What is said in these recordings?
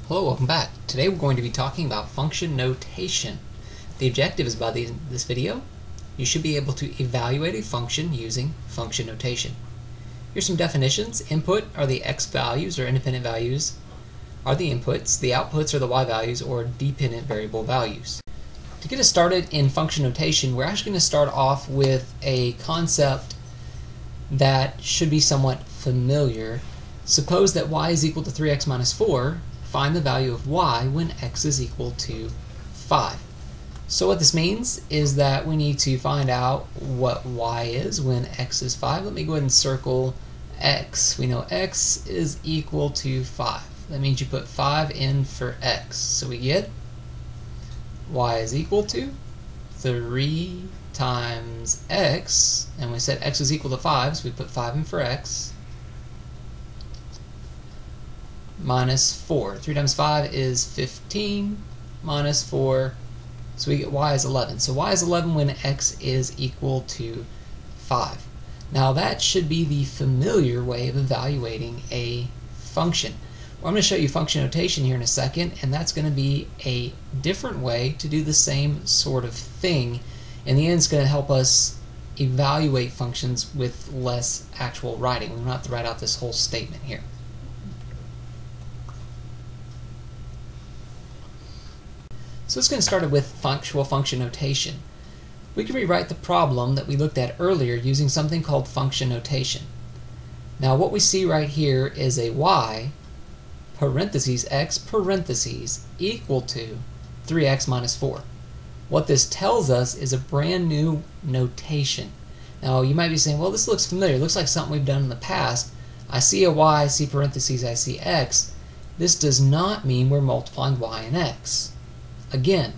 Hello, welcome back. Today we're going to be talking about function notation. The objective is by this video, you should be able to evaluate a function using function notation. Here's some definitions. Input are the x values or independent values are the inputs. The outputs are the y values or dependent variable values. To get us started in function notation, we're actually going to start off with a concept that should be somewhat familiar. Suppose that y is equal to 3x minus 4. Find the value of y when x is equal to 5. So what this means is that we need to find out what y is when x is 5. Let me go ahead and circle x. We know x is equal to 5. That means you put 5 in for x. So we get y is equal to 3 times x, and we said x is equal to 5, so we put 5 in for x, minus 4. 3 times 5 is 15, minus 4, so we get y is 11. So y is 11 when x is equal to 5. Now that should be the familiar way of evaluating a function. Well, I'm going to show you function notation here in a second, and that's going to be a different way to do the same sort of thing. In the end, it's going to help us evaluate functions with less actual writing. We don't have to write out this whole statement here. So let's get started with actual function notation. We can rewrite the problem that we looked at earlier using something called function notation. Now what we see right here is a y, parentheses x parentheses, equal to 3x minus 4. What this tells us is a brand new notation. Now you might be saying, well, this looks familiar. It looks like something we've done in the past. I see a y, I see parentheses, I see x. This does not mean we're multiplying y and x. Again,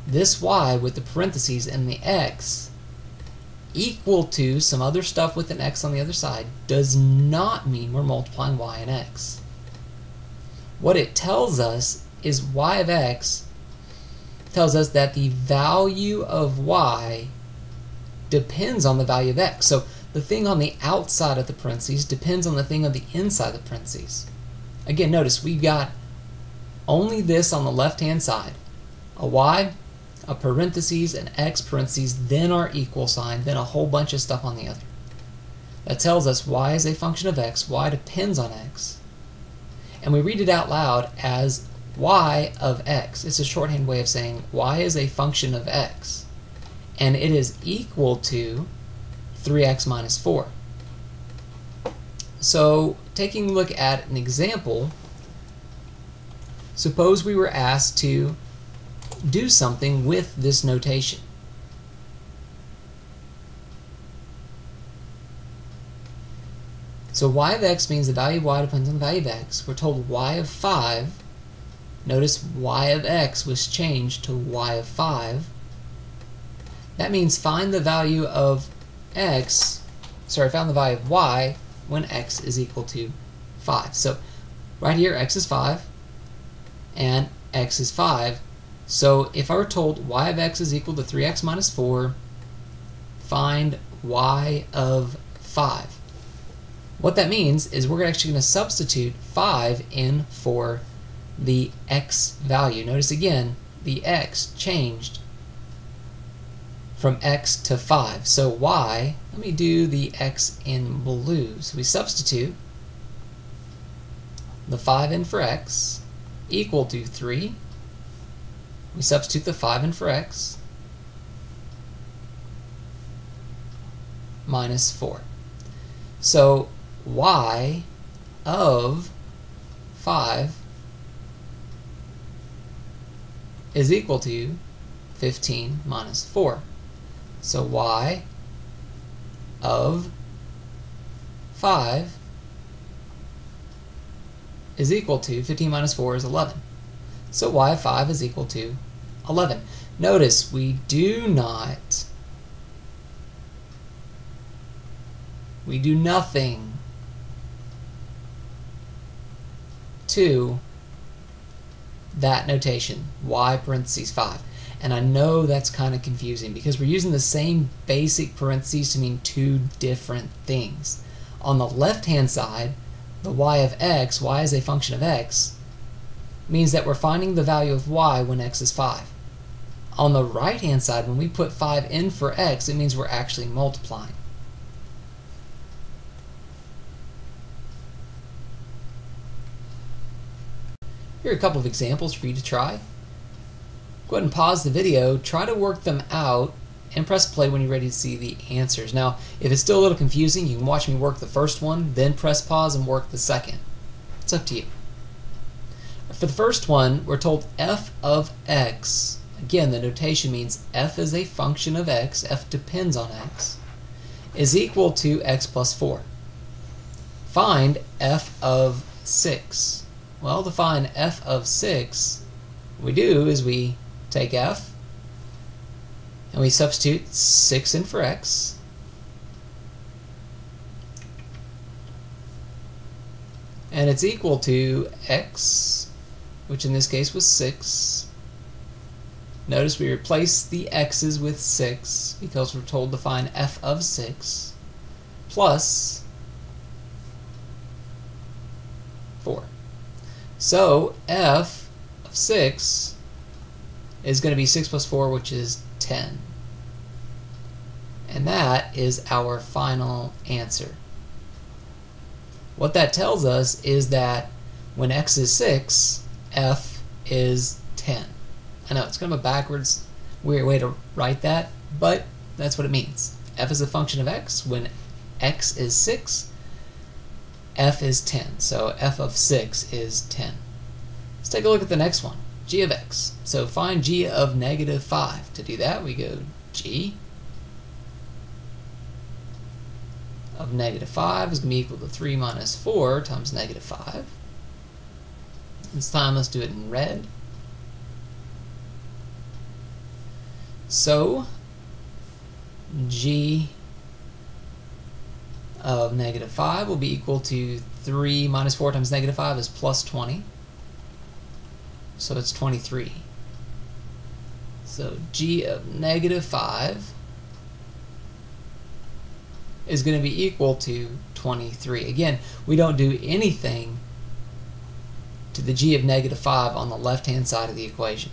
this y with the parentheses and the x equal to some other stuff with an x on the other side does not mean we're multiplying y and x. What it tells us is y of x tells us that the value of y depends on the value of x. So the thing on the outside of the parentheses depends on the thing on the inside of the parentheses. Again, notice we've got only this on the left-hand side. A y, a parentheses, an x parentheses, then our equal sign, then a whole bunch of stuff on the other. That tells us y is a function of x, y depends on x. And we read it out loud as y of x. It's a shorthand way of saying y is a function of x, and it is equal to 3x minus 4. So taking a look at an example, suppose we were asked to do something with this notation. So y of x means the value of y depends on the value of x. We're told y of 5. Notice y of x was changed to y of 5. That means find the value of x, find the value of y when x is equal to 5. So right here x is 5 and x is 5. So if I were told y of x is equal to 3x minus 4, find y of 5. What that means is we're actually going to substitute 5 in for the x value. Notice again, the x changed from x to 5. So y, let me do the x in blue. So we substitute the 5 in for x equal to 3. We substitute the 5 in for x minus 4. So y of 5 is equal to 15 minus 4. So y of 5 is equal to 15 minus 4 is 11. So y of 5 is equal to 11. Notice we do nothing to that notation, y parentheses 5. And I know that's kind of confusing because we're using the same basic parentheses to mean two different things. On the left-hand side, the y of x, y is a function of x, means that we're finding the value of y when x is 5. On the right hand side, when we put 5 in for x, it means we're actually multiplying. Here are a couple of examples for you to try. Go ahead and pause the video, try to work them out, and press play when you're ready to see the answers. Now, if it's still a little confusing, you can watch me work the first one, then press pause and work the second. It's up to you. For the first one, we're told f of x. Again, the notation means f is a function of x, f depends on x, is equal to x plus 4. Find f of 6. Well, to find f of 6, what we do is we take f and we substitute 6 in for x, and it's equal to x, which in this case was 6. Notice we replace the x's with 6 because we're told to find f of 6, plus 4. So f of 6 is going to be 6 plus 4, which is 10. And that is our final answer. What that tells us is that when x is 6, f is 10. I know it's kind of a backwards, weird way to write that, but that's what it means. F is a function of x. When x is 6, f is 10. So f of 6 is 10. Let's take a look at the next one, g of x. So find g of negative 5. To do that, we go g of negative 5 is going to be equal to 3 minus 4 times negative 5. This time let's do it in red. So g of negative 5 will be equal to 3 minus 4 times negative 5 is plus 20. So it's 23. So g of negative 5 is going to be equal to 23. Again, we don't do anything to the g of negative 5 on the left-hand side of the equation.